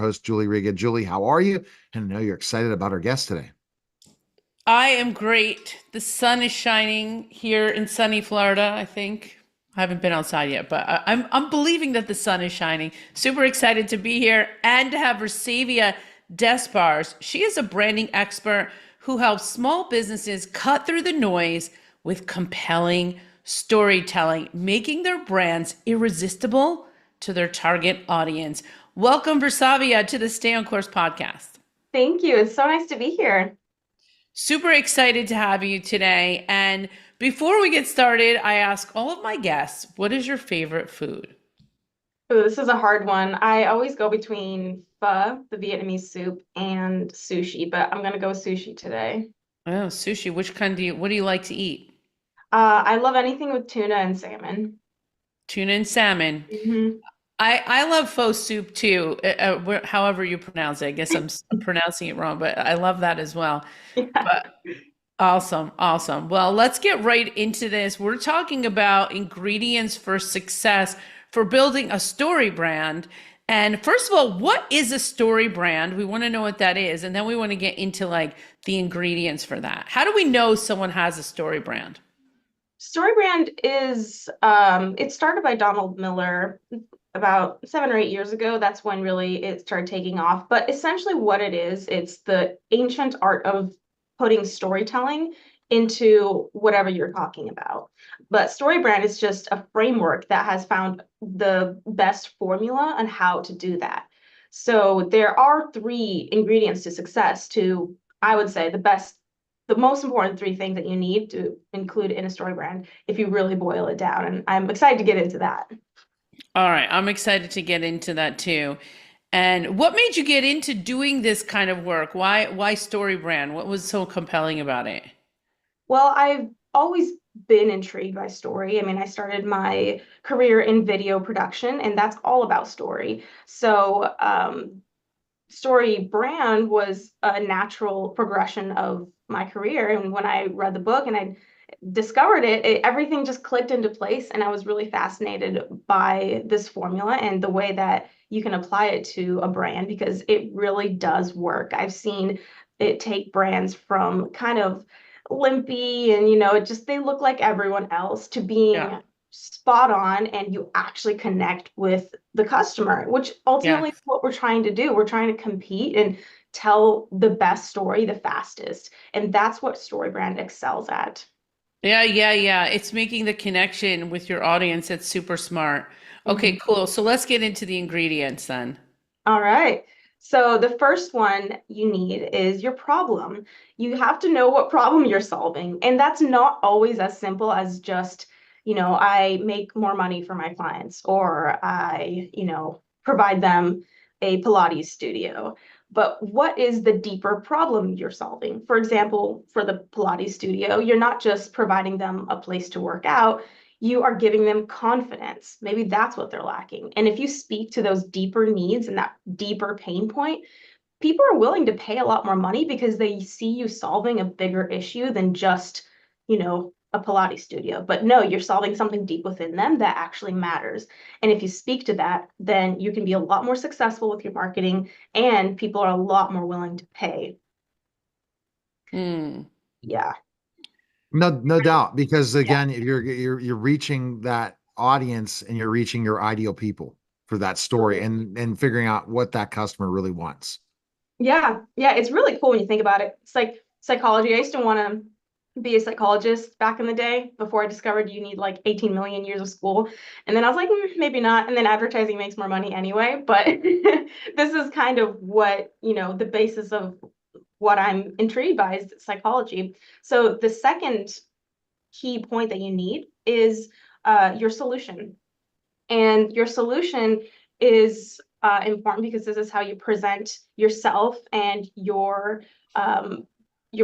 host, Julie Riga. Julie, how are you? And I know you're excited about our guest today. I am great. The sun is shining here in sunny Florida, I think. I haven't been outside yet, but I'm believing that the sun is shining. Super excited to be here and to have Rasavia Despars. She is a branding expert who helps small businesses cut through the noise with compelling storytelling, making their brands irresistible to their target audience. Welcome, Rasavia, to the Stay on Course podcast. Thank you. It's so nice to be here. Super excited to have you today. And before we get started, I ask all of my guests, what is your favorite food? Ooh, this is a hard one. I always go between pho, the Vietnamese soup, and sushi, but I'm gonna go with sushi today. Oh, sushi. What do you like to eat? I love anything with tuna and salmon. Tuna and salmon. Hmm. I love pho soup too, however you pronounce it. I guess I'm pronouncing it wrong, but I love that as well. Yeah. But awesome, awesome. Well, let's get right into this. We're talking about ingredients for success for building a story brand. And first of all, what is a story brand? We want to know what that is. And then we want to get into like the ingredients for that. How do we know someone has a story brand? Story brand is it started by Donald Miller about 7 or 8 years ago. That's when really it started taking off. But essentially what it is, it's the ancient art of putting storytelling into whatever you're talking about. But story brand is just a framework that has found the best formula on how to do that. So there are three ingredients to success to, I would say, the most important three things that you need to include in a story brand if you really boil it down. And I'm excited to get into that. All right, I'm excited to get into that too. And what made you get into doing this kind of work? Why story brand? What was so compelling about it? Well, I've always been intrigued by story. I mean, I started my career in video production, and that's all about story. So, story brand was a natural progression of my career. And when I read the book and I discovered everything just clicked into place. And I was really fascinated by this formula and the way that you can apply it to a brand because it really does work. I've seen it take brands from kind of limpy and, it just, they look like everyone else to Yeah. being spot on and you actually connect with the customer, which Yeah. ultimately is what we're trying to do. We're trying to compete and tell the best story the fastest. And that's what StoryBrand excels at. Yeah. It's making the connection with your audience. That's super smart. Okay, Mhm. cool. So let's get into the ingredients then. All right. So the first one you need is your problem. You have to know what problem you're solving. And that's not always as simple as just, I make more money for my clients or I, provide them a Pilates studio. But what is the deeper problem you're solving? For example, for the Pilates studio, you're not just providing them a place to work out, you are giving them confidence. Maybe that's what they're lacking. And if you speak to those deeper needs and that deeper pain point, people are willing to pay a lot more money because they see you solving a bigger issue than just, a Pilates studio. But no, you're solving something deep within them that actually matters. And if you speak to that, then you can be a lot more successful with your marketing and people are a lot more willing to pay. Hmm. Yeah. No doubt, because Yeah. again, you're reaching that audience and you're reaching your ideal people for that story and figuring out what that customer really wants. Yeah, yeah, it's really cool when you think about it. It's like psychology. I used to want to be a psychologist back in the day before I discovered you need like 18 million years of school. And then I was like, maybe not. And then advertising makes more money anyway. But this is kind of what, the basis of what I'm intrigued by is psychology. So the second key point that you need is your solution. And your solution is important because this is how you present yourself and your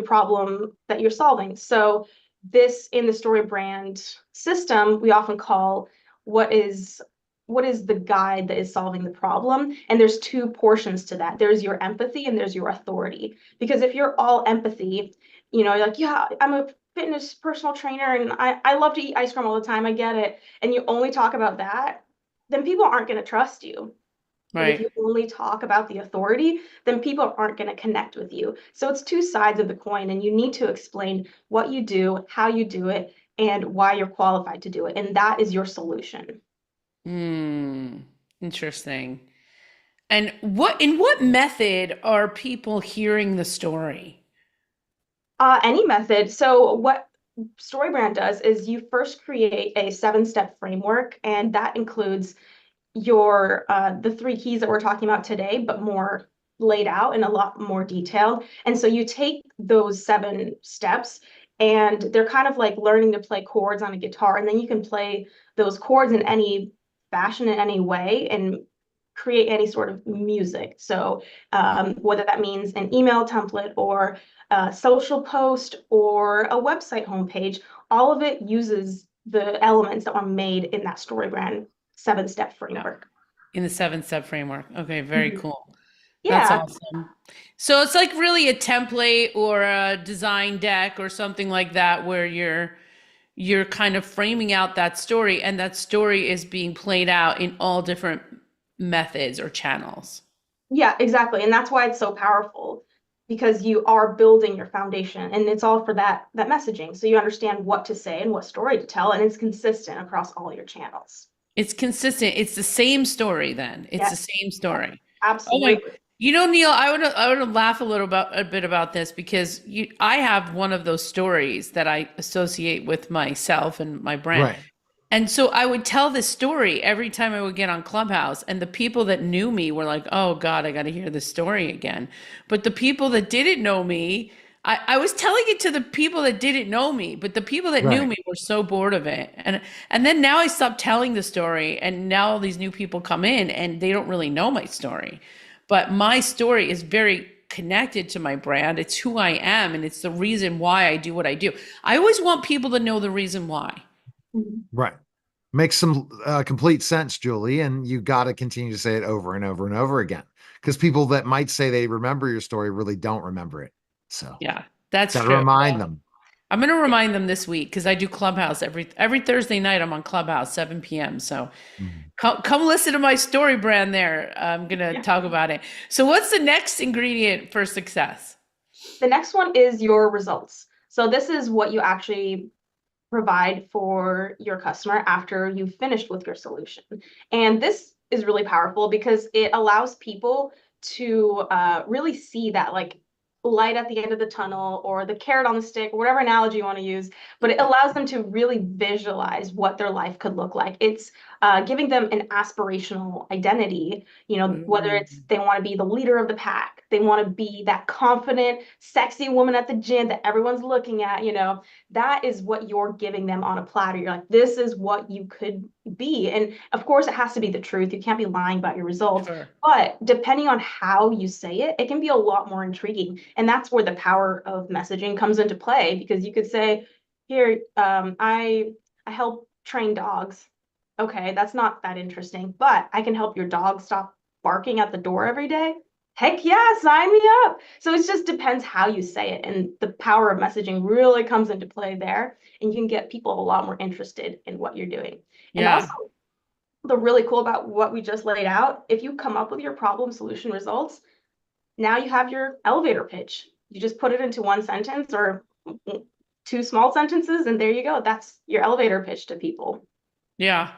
problem that you're solving. So this in the story brand system, we often call what is what is the guide that is solving the problem. And there's two portions to that. There's your empathy and there's your authority. Because if you're all empathy, you're like, yeah, I'm a fitness personal trainer and I love to eat ice cream all the time. I get it. And you only talk about that, then people aren't going to trust you. But if Right. you only talk about the authority, then people aren't going to connect with you. So it's two sides of the coin, and you need to explain what you do, how you do it, and why you're qualified to do it. And that is your solution. Hmm. Interesting. And in what method are people hearing the story? Any method. So what StoryBrand does is you first create a 7-step framework, and that includes your the three keys that we're talking about today, but more laid out and a lot more detailed. And so you take those 7 steps, and they're kind of like learning to play chords on a guitar, and then you can play those chords in any fashion, in any way, and create any sort of music. So whether that means an email template or a social post or a website homepage, all of it uses the elements that are made in that StoryBrand 7-step Yeah. framework. In the 7-step framework. Okay, very Mhm. cool. That's Yeah, awesome. So it's like really a template or a design deck or something like that where you're kind of framing out that story and that story is being played out in all different methods or channels. yeah, exactly. And that's why it's so powerful, because you are building your foundation, and it's all for that messaging. So you understand what to say and what story to tell, and it's consistent across all your channels. It's consistent. It's the same story then. It's the Yes, same yeah, story. Oh my, absolutely. Neil, I would laugh a bit about this because I have one of those stories that I associate with myself and my brand. Right. And so I would tell this story every time I would get on Clubhouse, and the people that knew me were like, "Oh God, I got to hear this story again." But the people that didn't know me, I was telling it to the people that didn't know me, but the people that knew Right. me were so bored of it. And then now I stopped telling the story, and now all these new people come in and they don't really know my story. But my story is very connected to my brand. It's who I am, and it's the reason why I do what I do. I always want people to know the reason why. Mhm. Right. Makes some complete sense, Julie. And you got to continue to say it over and over and over again because people that might say they remember your story really don't remember it. So Yeah, that's got to true. remind them. I'm going to remind them this week because I do Clubhouse every Thursday night. I'm on Clubhouse 7 p.m. So Mhm. come listen to my story brand there. I'm going to Yeah. talk about it. So what's the next ingredient for success? The next one is your results. So this is what you actually provide for your customer after you've finished with your solution. And this is really powerful because it allows people to really see that like light at the end of the tunnel, or the carrot on the stick, or whatever analogy you want to use, but it allows them to really visualize what their life could look like. It's giving them an aspirational identity, whether it's Mm. they want to be the leader of the pack, they want to be that confident, sexy woman at the gym that everyone's looking at, that is what you're giving them on a platter. You're like, this is what you could be. And of course, it has to be the truth. You can't be lying about your results. Sure. But depending on how you say it, it can be a lot more intriguing. And that's where the power of messaging comes into play, because you could say, here, I help train dogs. Okay, that's not that interesting, but I can help your dog stop barking at the door every day. Heck yeah, sign me up. So it just depends how you say it. And the power of messaging really comes into play there. And you can get people a lot more interested in what you're doing. And also, Yeah. the really cool about what we just laid out, if you come up with your problem solution results, now you have your elevator pitch. You just put it into one sentence or two small sentences, and there you go. That's your elevator pitch to people. Yeah.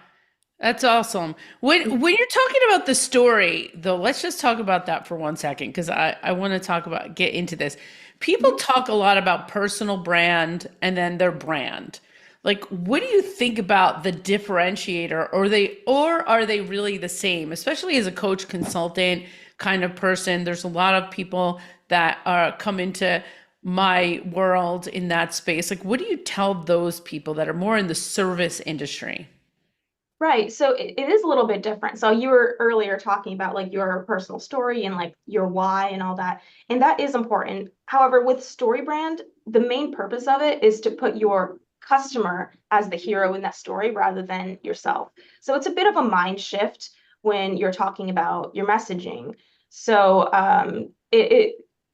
That's awesome. When you're talking about the story, though, let's just talk about that for 1 second because I want to get into this. People Mhm. talk a lot about personal brand and then their brand. Like, what do you think about the differentiator? Or are they really the same? Especially as a coach consultant kind of person, there's a lot of people that come into my world in that space. Like, what do you tell those people that are more in the service industry? Right. So it is a little bit different. So you were earlier talking about like your personal story and like your why and all that. And that is important. However, with StoryBrand, the main purpose of it is to put your customer as the hero in that story rather than yourself. So it's a bit of a mind shift when you're talking about your messaging. So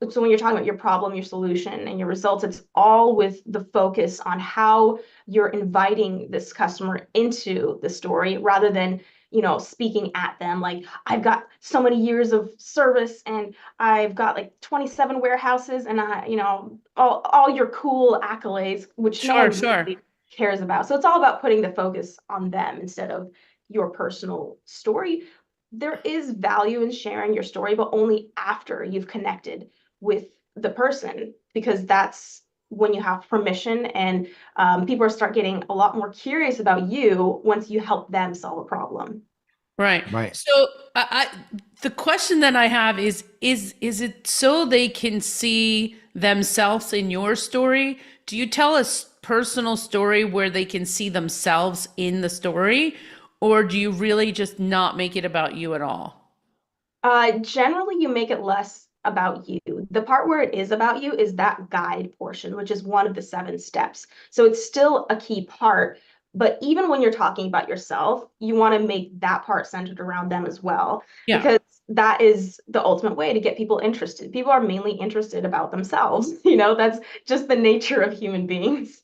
so when you're talking about your problem, your solution, and your results, it's all with the focus on how you're inviting this customer into the story rather than speaking at them like, I've got so many years of service and I've got like 27 warehouses and all your cool accolades, which no Sure, one sure. really cares about. So it's all about putting the focus on them instead of your personal story. There is value in sharing your story, but only after you've connected with the person, because that's when you have permission, and people start getting a lot more curious about you once you help them solve a problem. Right. Right. So the question that I have is it so they can see themselves in your story? Do you tell a personal story where they can see themselves in the story, or do you really just not make it about you at all? Generally, you make it less about you. The part where it is about you is that guide portion, which is one of the 7 steps. So it's still a key part. But even when you're talking about yourself, you want to make that part centered around them as well, Yeah. because that is the ultimate way to get people interested. People are mainly interested about themselves. That's just the nature of human beings.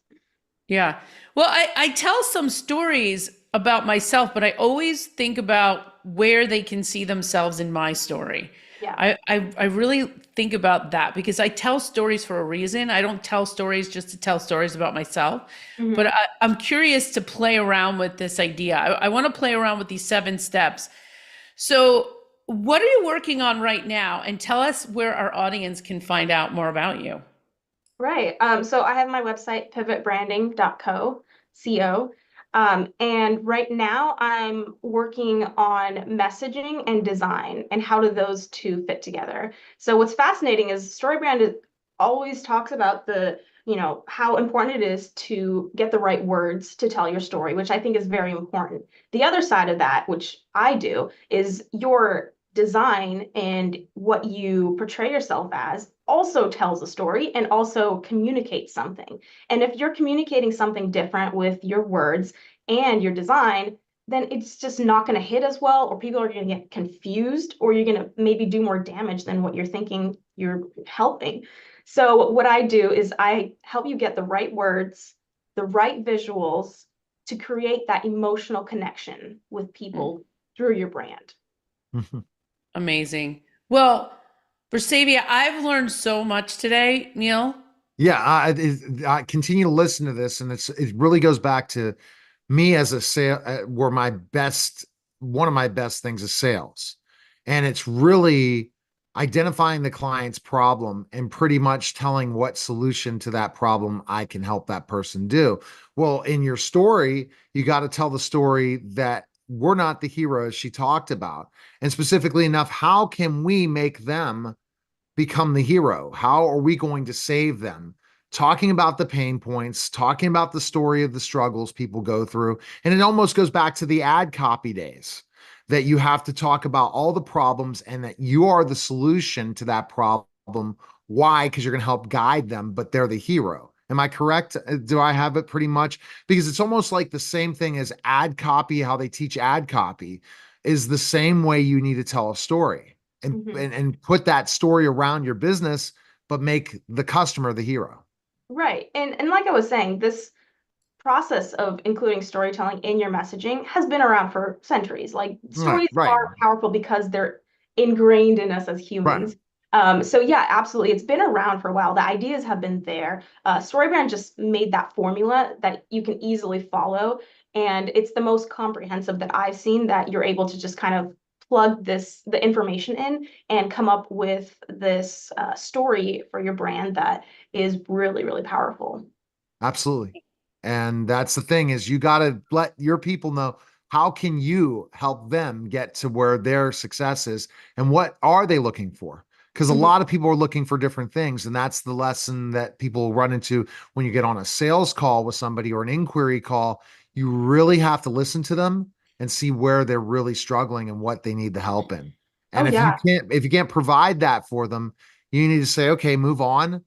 Yeah. Well, I tell some stories about myself, but I always think about where they can see themselves in my story. Yeah. I really think about that because I tell stories for a reason. I don't tell stories just to tell stories about myself, but Mhm. I'm curious to play around with this idea. I want to play around with these 7 steps. So, what are you working on right now? And tell us where our audience can find out more about you. Right. So I have my website, pivotbranding.co. And right now I'm working on messaging and design and how do those two fit together. So what's fascinating is StoryBrand always talks about how important it is to get the right words to tell your story, which I think is very important. The other side of that, which I do, is your design and what you portray yourself as also tells a story and also communicates something. And if you're communicating something different with your words and your design, then it's just not going to hit as well, or people are going to get confused, or you're going to maybe do more damage than what you're thinking you're helping. So, what I do is I help you get the right words, the right visuals to create that emotional connection with Mm, people through your brand. amazing. Well, Versavia, I've learned so much today, Neil. Yeah, I continue to listen to this, and it really goes back to me as a sale, where one of my best things is sales, and it's really identifying the client's problem and pretty much telling what solution to that problem I can help that person do. Well, in your story, you got to tell the story that we're not the heroes she talked about, and specifically enough, how can we make them become the hero? How are we going to save them? Talking about the pain points, talking about the story of the struggles people go through. And it almost goes back to the ad copy days, that you have to talk about all the problems and that you are the solution to that problem. Why? Because you're going to help guide them, but they're the hero. Am I correct? Do I have it pretty much? Because it's almost like the same thing as ad copy, how they teach ad copy is the same way you need to tell a story and, Mhm. and put that story around your business, but make the customer the hero. Right. And like I was saying, this process of including storytelling in your messaging has been around for centuries. Like, Right, stories right, are powerful because they're ingrained in us as right. humans. So yeah, absolutely. It's been around for a while. The ideas have been there. StoryBrand just made that formula that you can easily follow. And it's the most comprehensive that I've seen, that you're able to just kind of plug the information in and come up with this story for your brand that is really, really powerful. Absolutely. And that's the thing, is you got to let your people know, how can you help them get to where their success is and what are they looking for? Because a Mhm. lot of people are looking for different things. And that's the lesson that people run into when you get on a sales call with somebody or an inquiry call. You really have to listen to them and see where they're really struggling and what they need the help in. Oh And yeah. if you can't provide that for them, you need to say, okay, move on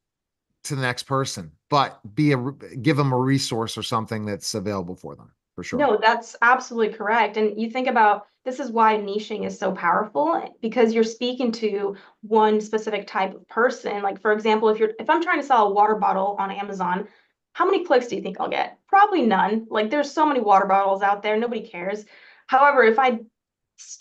to the next person, but give them a resource or something that's available for them for sure. No, that's absolutely correct. And you think about, this is why niching is so powerful, because you're speaking to one specific type of person. Like, for example, if I'm trying to sell a water bottle on Amazon, how many clicks do you think I'll get? Probably none. Like, there's so many water bottles out there, nobody cares. However, if I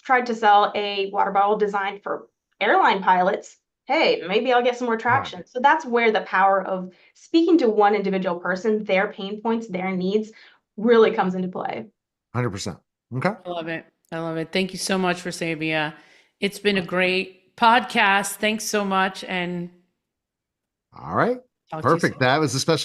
tried to sell a water bottle designed for airline pilots, hey, maybe I'll get some more traction. So that's where the power of speaking to one individual person, their pain points, their needs really comes into play. 100%. Okay. I love it. I love it. Thank you so much, Rasavia. It's been a great podcast. Thanks so much. And All right. talk to you soon. Perfect. That was a special